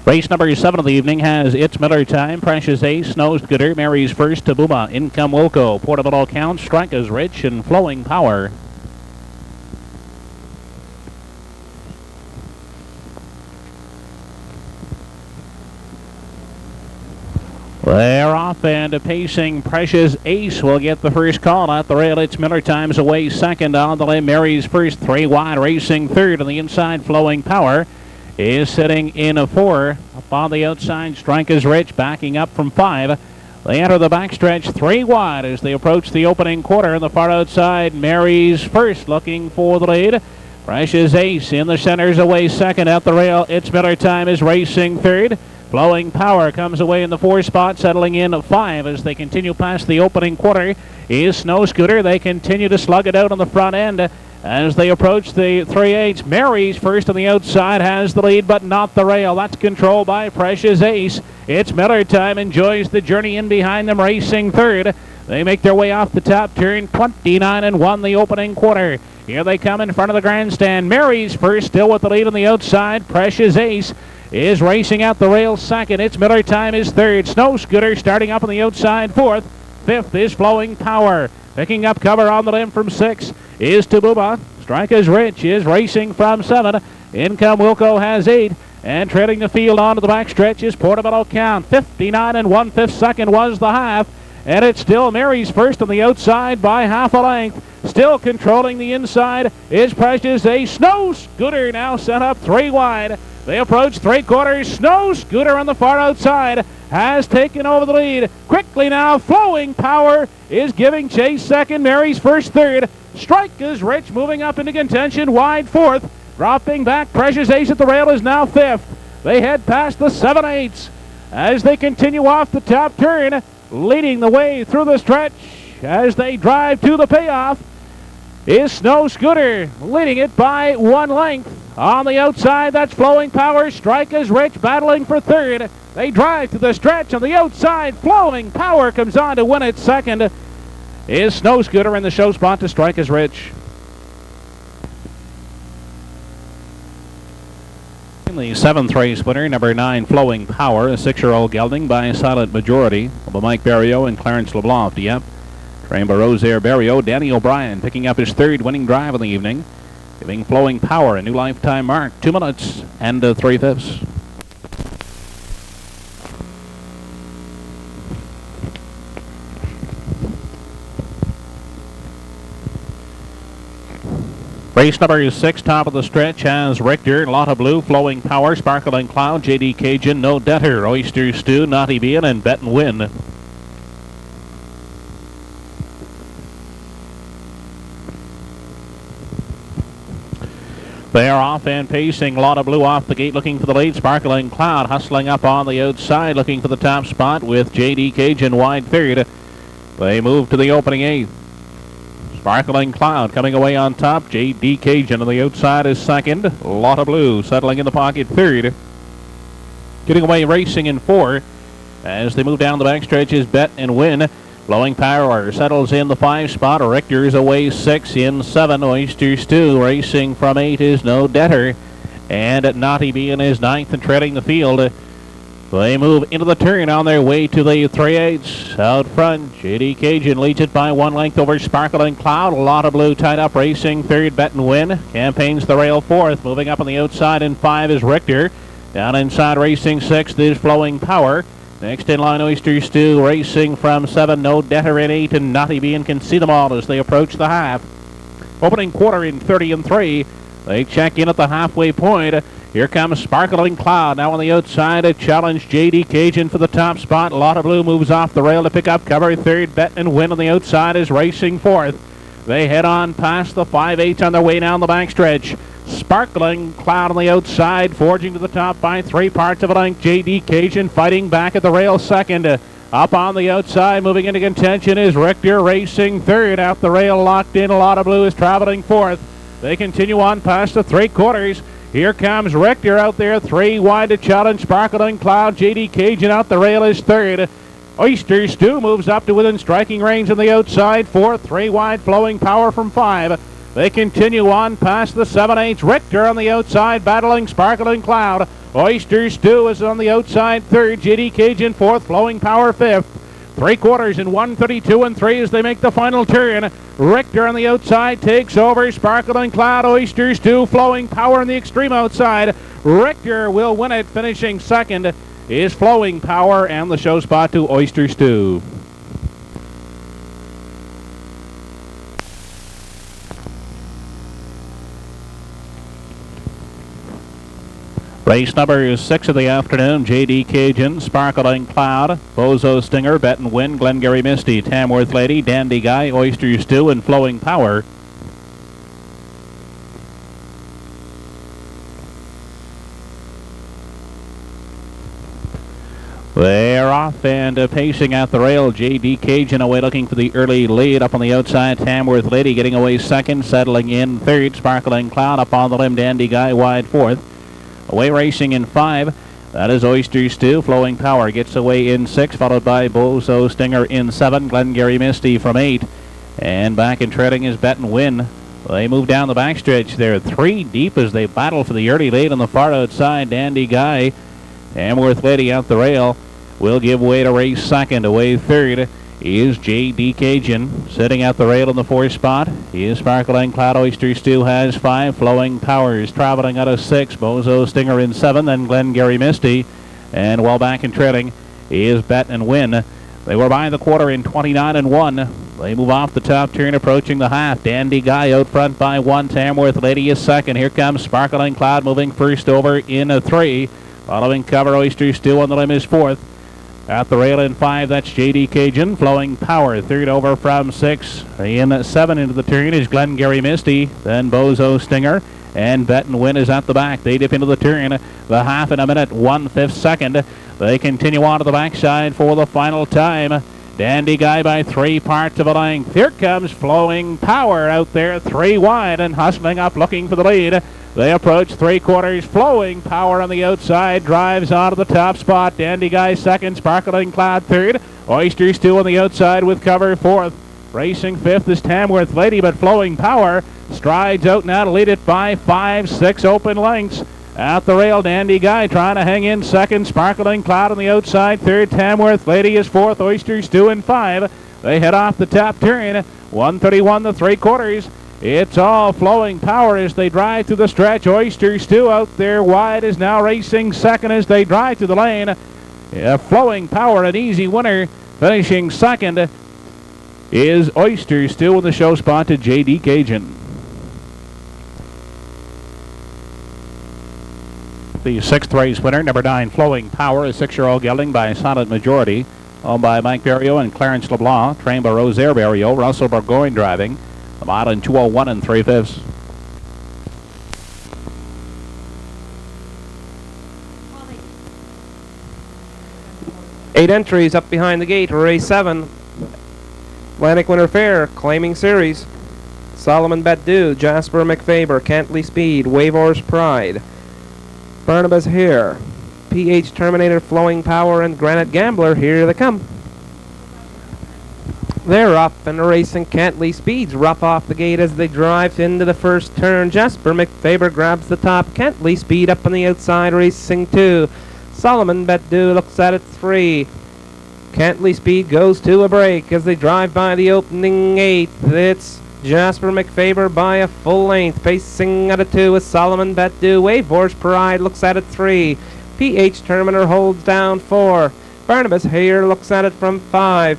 Race number 7 of the evening has its Miller time. Precious Ace, Snow Scooter, Mary's First, Tabuma, Income Wilco, Portable Count, Strike is Rich, and Flowing Power. They're off, and pacing Precious Ace will get the first call at the rail. It's Miller Times away second on the limb. Mary's First, 3 wide, racing third on the inside. Flowing Power is sitting in a 4. Up on the outside, Strike is Rich backing up from 5. They enter the backstretch 3 wide as they approach the opening quarter. On the far outside, Mary's First looking for the lead. Precious Ace in the centers away second at the rail. It's Miller Time is racing third. Flowing Power comes away in the 4 spot, settling in 5 as they continue past the opening quarter. Is Snow Scooter. They continue to slug it out on the front end as they approach the 3/8. Mary's First on the outside has the lead, but not the rail. That's controlled by Precious Ace. It's Miller Time enjoys the journey in behind them, racing third. They make their way off the top turn, 29-1 the opening quarter. Here they come in front of the grandstand. Mary's First still with the lead on the outside. Precious Ace is racing out the rail second. It's Miller Time is third. Snow Scooter starting up on the outside fourth. Fifth is Flowing Power. Picking up cover on the limb from 6 is Tabuma. Strike is Rich is racing from 7. Income Wilco has 8. And trailing the field onto the backstretch is Portobello Count. 59 1/5 second was the half. And it's still Mary's First on the outside by half a length. Still controlling the inside is Precious Ace. Snow Scooter now set up 3 wide. They approach 3/4. Snow Scooter on the far outside has taken over the lead. Quickly now, Flowing Power is giving chase second. Mary's First third. Strike is Rich moving up into contention wide fourth. Dropping back, Precious Ace at the rail is now fifth. They head past the 7/8 as they continue off the top turn, leading the way through the stretch as they drive to the payoff. Is Snow Scooter leading it by 1 length. On the outside, that's Flowing Power. Strike is Rich battling for third. They drive to the stretch on the outside. Flowing Power comes on to win it second. Is Snow Scooter in the show spot to Strike is Rich. In the 7th race winner, number 9, Flowing Power, a 6-year-old gelding by silent majority. Mike Barrio and Clarence LeBlanc, Dieppe. Trained by Rosaire Barrio. Danny O'Brien picking up his 3rd winning drive of the evening, giving Flowing Power a new lifetime mark, 2 minutes and 3/5. Race number 6, top of the stretch, has Richter, Lotta Blue, Flowing Power, Sparkling Cloud, JD Cajun, No Debtor, Oyster Stew, Naughty Bean, and Bet and Win. They are off and pacing. Lotta Blue off the gate looking for the lead. Sparkling Cloud hustling up on the outside looking for the top spot with JD Cajun wide third. They move to the opening 8th. Sparkling Cloud coming away on top. JD Cajun on the outside is second. Lotta Blue settling in the pocket third. Getting away racing in 4 as they move down the backstretch is Bet and Win. Flowing Power settles in the 5 spot. Richter's away 6 in 7. Oyster Stew racing from 8 is No Debtor. And Naughty Bean is 9th and treading the field. They move into the turn on their way to the 3/8. Out front, JD Cajun leads it by 1 length over Sparkling Cloud. Lotta Blue tied up racing third. Bet and Win. Campaigns the rail 4th. Moving up on the outside in 5 is Richter. Down inside racing 6th is Flowing Power. Next in line, Oyster Stew racing from 7, No Debtor in 8, and Naughty Bean can see them all as they approach the half. Opening quarter in 30-3. They check in at the halfway point. Here comes Sparkling Cloud now on the outside to challenge JD Cajun for the top spot. Lotta Blue moves off the rail to pick up cover. Third, Bet and Win on the outside is racing 4th. They head on past the 5/8 on their way down the backstretch. Sparkling Cloud on the outside, forging to the top by 3 parts of a length. JD Cajun fighting back at the rail second. Up on the outside, moving into contention is Richter racing third. Out the rail, locked in. Lotta Blue is traveling 4th. They continue on past the 3/4. Here comes Richter out there, 3 wide to challenge Sparkling Cloud. JD Cajun out the rail is 3rd. Oyster Stew moves up to within striking range on the outside. 4th, 3 wide, Flowing Power from 5. They continue on past the 7/8. Richter on the outside, battling Sparkling Cloud. Oyster Stew is on the outside third. JD Cajun fourth. Flowing Power fifth. 3/4 in 1:32 3 as they make the final turn. Richter on the outside takes over. Sparkling Cloud, Oyster Stew, Flowing Power on the extreme outside. Richter will win it. Finishing second is Flowing Power, and the show spot to Oyster Stew. Race number 6 of the afternoon, JD Cajun, Sparkling Cloud, Bozo Stinger, Bet and Win, Glengarry Misty, Tamworth Lady, Dandy Guy, Oyster Stew, and Flowing Power. They're off and pacing at the rail. JD Cajun away looking for the early lead. Up on the outside, Tamworth Lady getting away second, settling in third. Sparkling Cloud up on the limb, Dandy Guy wide fourth. Away racing in 5, that is Oyster Stew. Flowing Power gets away in 6, followed by Bozo Stinger in 7, Glengarry Misty from 8. And back in treading is Bet and Win. They move down the backstretch. They're 3 deep as they battle for the early lead on the far outside. Dandy Guy, Tamworth Lady out the rail, will give way to race second. Away third is JD Cajun. Sitting at the rail in the 4th spot is Sparkling Cloud. Oyster Stew has 5. Flowing Power is traveling out of 6. Bozo Stinger in 7. Then Glengarry Misty. And well back in treading is Bet and Win. They were by the quarter in 29-1. They move off the top turn, approaching the half. Dandy Guy out front by 1. Tamworth Lady is second. Here comes Sparkling Cloud moving first over in a 3. Following cover, Oyster Stew on the limb is 4th. At the rail in 5, that's JD Cajun. Flowing Power, third over from 6. In 7 into the turn is Glengarry Misty. Then Bozo Stinger. And Bet and Win is at the back. They dip into the turn. The half in a minute, 1/5 second. They continue on to the backside for the final time. Dandy Guy by 3 parts of a length. Here comes Flowing Power out there, 3 wide and hustling up looking for the lead. They approach 3/4. Flowing Power on the outside drives onto the top spot. Dandy Guy second, Sparkling Cloud third. Oyster Stew on the outside with cover 4th. Racing 5th is Tamworth Lady, but Flowing Power strides out now to lead it by 5-6 open lengths. At the rail, Dandy Guy trying to hang in second. Sparkling Cloud on the outside third. Tamworth Lady is 4th. Oyster Stew in 5. They head off the top turn. 1:31 3/4. It's all Flowing Power as they drive through the stretch. Oyster Stew out there wide is now racing second as they drive to the lane. Flowing Power, an easy winner. Finishing second is Oyster Stew, in the show spot to JD Cajun. The 6th race winner, number 9, Flowing Power, a 6-year-old gelding by Silent Majority, owned by Mike Barrio and Clarence LeBlanc, trained by Rosaire Barrio, Russell Burgoyne driving. The mile in 2:01 3/5. 8 entries up behind the gate. Race 7. Atlantic Winter Fair, claiming series. Solomon Betdu, Jasper McFaber, Cantley Speed, Wavor's Pride, Barnabas Hare, PH Terminator, Flowing Power, and Granite Gambler. Here they come. They're up and racing. Cantley Speed's rough off the gate as they drive into the first turn. Jasper McFaber grabs the top. Cantley Speed up on the outside, racing 2. Solomon Betdu looks at it 3. Cantley Speed goes to a break as they drive by the opening 8. It's Jasper McFaber by a full length. Pacing at a 2 is Solomon Betdu. Wavor's Pride looks at it 3. PH Terminator holds down 4. Barnabas Hare looks at it from 5.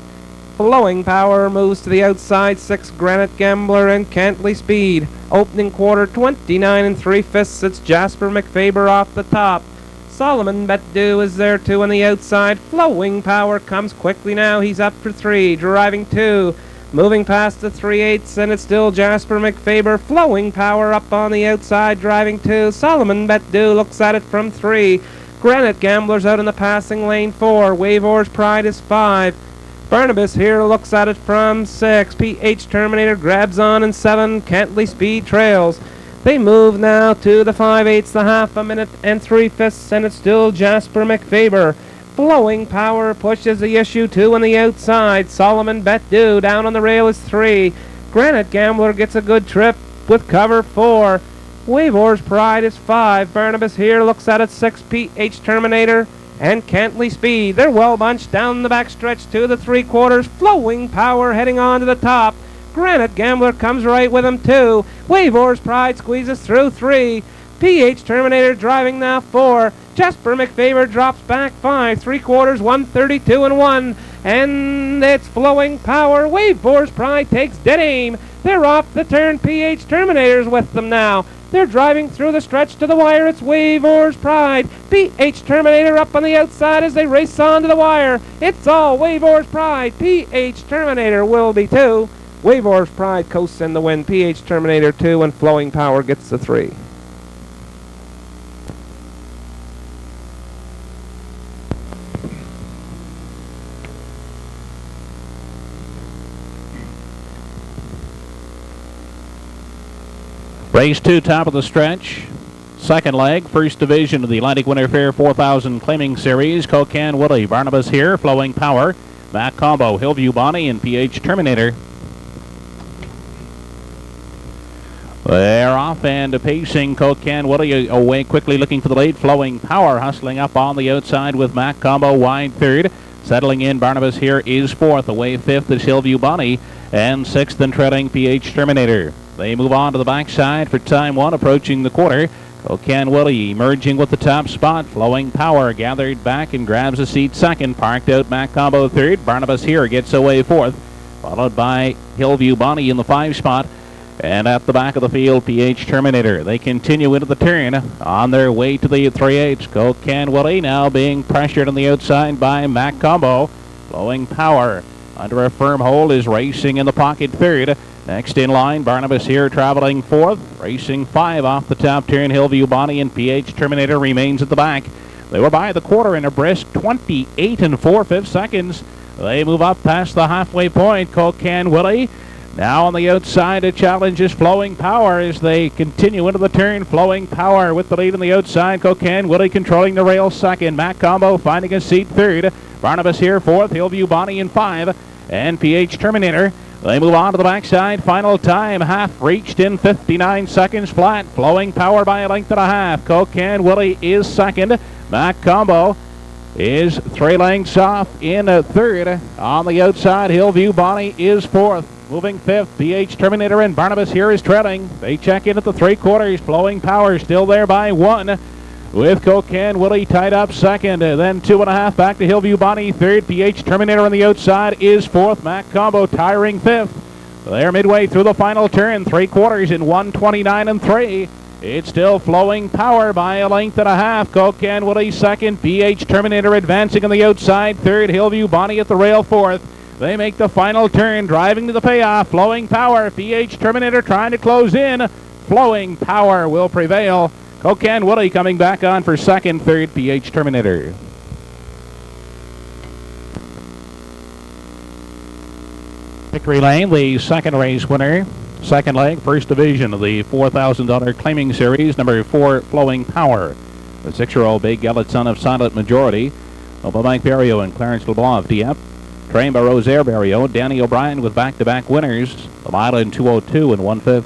Flowing Power moves to the outside 6. Granite Gambler and Cantley Speed. Opening quarter 29 3/5. It's Jasper McFaber off the top. Solomon Betdu is there too on the outside. Flowing Power comes quickly now. He's up for 3. Driving 2. Moving past the 3/8 and it's still Jasper McFaber. Flowing Power up on the outside driving 2. Solomon Betdu looks at it from 3. Granite Gambler's out in the passing lane 4. Wavor's Pride is 5. Barnabas here looks at it from 6. PH Terminator grabs on in 7. Cantley Speed trails. They move now to the 5/8, the half a minute and 3/5, and it's still Jasper McFaber. Flowing Power pushes the issue 2 on the outside. Solomon Betdu down on the rail is 3. Granite Gambler gets a good trip with cover 4. Wavor's Pride is 5. Barnabas here looks at it 6. PH Terminator and Cantley Speed. They're well bunched down the backstretch to the 3/4. Flowing Power heading on to the top. Granite Gambler comes right with him 2. Wavor's Pride squeezes through 3. PH Terminator driving now 4. Jasper McFavor drops back 5. 3/4, 132 and 1. And it's Flowing Power. Wavor's Pride takes dead aim. They're off the turn. PH Terminator's with them now. They're driving through the stretch to the wire. It's Wavor's Pride. PH Terminator up on the outside as they race on to the wire. It's all Wavor's Pride. PH Terminator will be 2. Wavor's Pride coasts in the win. PH Terminator 2 and Flowing Power gets the 3. Race 2, top of the stretch. Second leg, first division of the Atlantic Winter Fair 4000 Claiming Series. Cocan Willie, Barnabas here, Flowing Power, Mac Combo, Hillview Bonnie, and PH Terminator. They're off and pacing. Cocan Willie away quickly looking for the lead. Flowing Power hustling up on the outside with Mac Combo wide third. Settling in, Barnabas here is fourth. Away fifth is Hillview Bonnie. And sixth and treading PH Terminator. They move on to the backside for time 1, approaching the quarter. Cocan Willie emerging with the top spot. Flowing Power gathered back and grabs a seat second. Parked out Mac Combo third. Barnabas here gets away fourth. Followed by Hillview Bonnie in the 5 spot. And at the back of the field, PH Terminator. They continue into the turn on their way to the 3/8. Cocan Willie now being pressured on the outside by Mac Combo. Flowing Power under a firm hold is racing in the pocket third. Next in line, Barnabas here traveling fourth. Racing 5 off the top turn. Hillview Bonnie and PH Terminator remains at the back. They were by the quarter in a brisk 28 4/5 seconds. They move up past the halfway point. Cocan Willie now on the outside. A challenge is Flowing Power as they continue into the turn. Flowing Power with the lead on the outside. Cocan Willie controlling the rail second. Mac Combo finding a seat third. Barnabas here fourth. Hillview Bonnie in 5. And PH Terminator. They move on to the backside. Final time, half reached in 59 seconds flat. Flowing Power by a length and a half. Cocan Willie is second. Mac Combo is 3 lengths off in third. On the outside, Hillview Bonnie is fourth. Moving fifth, PH Terminator and Barnabas here is treading. They check in at the 3/4. Flowing Power still there by 1. With Cocan Willie tied up second, then 2.5 back to Hillview Bonnie third. PH Terminator on the outside is fourth. Mac Combo tiring fifth. They're midway through the final turn, 3/4 in 1:29 3. It's still Flowing Power by a length and a half. Cocan Willie second. PH Terminator advancing on the outside third. Hillview Bonnie at the rail fourth. They make the final turn, driving to the payoff. Flowing Power, PH Terminator trying to close in. Flowing Power will prevail. Cocan Willie coming back on for second, third, PH Terminator. Victory Lane, the second race winner. Second leg, first division of the $4,000 Claiming Series, number 4, Flowing Power. The 6-year-old Big Gellert son of Silent Majority. Over Mike Barrio and Clarence LeBlanc of TF. Trained by Rosaire Barrio. Danny O'Brien with back-to-back winners. The mile in 2:02 and 1/5.